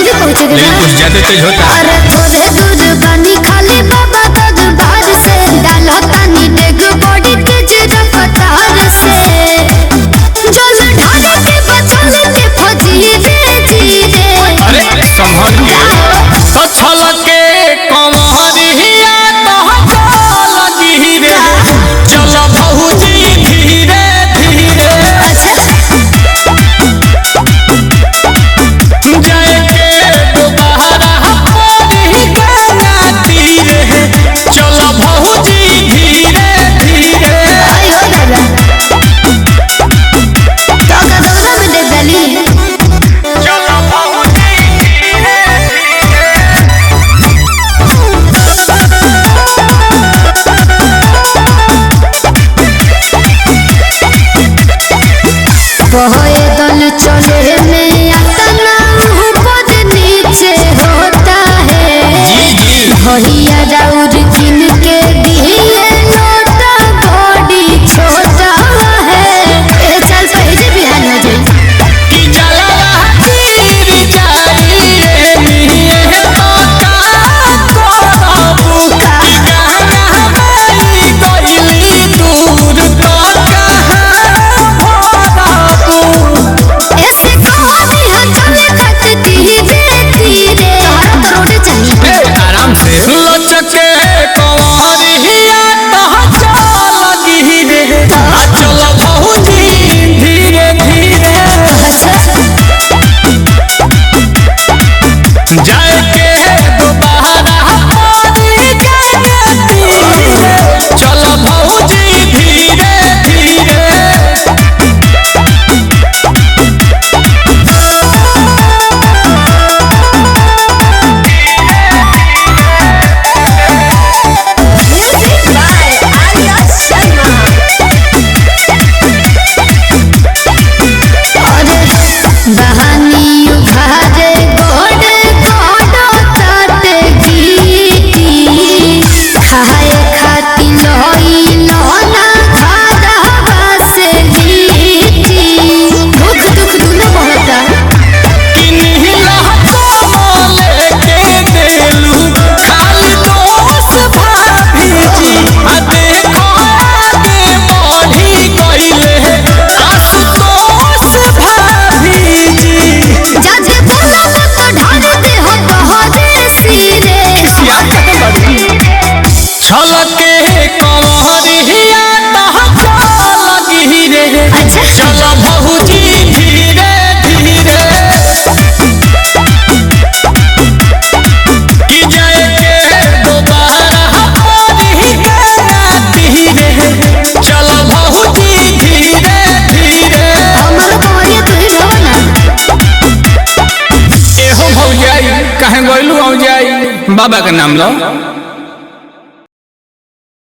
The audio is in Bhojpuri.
तेज होता अरे थोड़े दूध पानी खाली बाबा दूध बाहर से डाला पानी डेग बॉडी तेज रफ्तार से जल ढाले के बचल के फजीरे जीरे अरे संभल के तो छलके कमहरिया तो लगी रे चलो भौजी धीरे धीरे जाए के दोबारा पड़ी गंगा तीरे चलो भौजी धीरे धीरे आयो दादा तो का दौरा में देख डाली चलो भौजी धीरे बहोए दल चले में अतना ऊपर नीचे होता है भैया राउर किन के दिए लोटा बॉडी छोटा है ए चल पहले बिहान हो जाए की जलवा तीर जाई रे निये तोता कोबू की गाना बाई गइली दूर तो कहां भोराबू ऐसे कहानी है चले तक धीरे धीरे रोड चाहिए आराम से लचके कमहरिया तो लगी रे आ चलो भौजी धीरे धीरे जाए के दोबारा पड़ी गंगा तीरे चलो भौजी धीरे धीरे म्यूजिक बाय आर्या शर्मा अरे बहानी उघारे गोड़े गोड़ो ताते गीती खाए खाती लोई लोना खादा से गीती दुख दुख दुनो बहुता किन्हिला कोमले के देलू खाली दोस्त भाभी जी आ देखो आगे बढ़ी गइले आशुतोष भाभी जी जाजे बोला तो ढाल दे हो बहरे सिरे छलके कमहरिया तो लगी रे अच्छा चलो भौजी धीरे धीरे की जाए के दोबारा पड़ी गंगा तीरे चलो भौजी धीरे धीरे हमर कोरिया तू ही हो ना एहो भौजाई कहे गइलू औजाई बाबा के नाम लो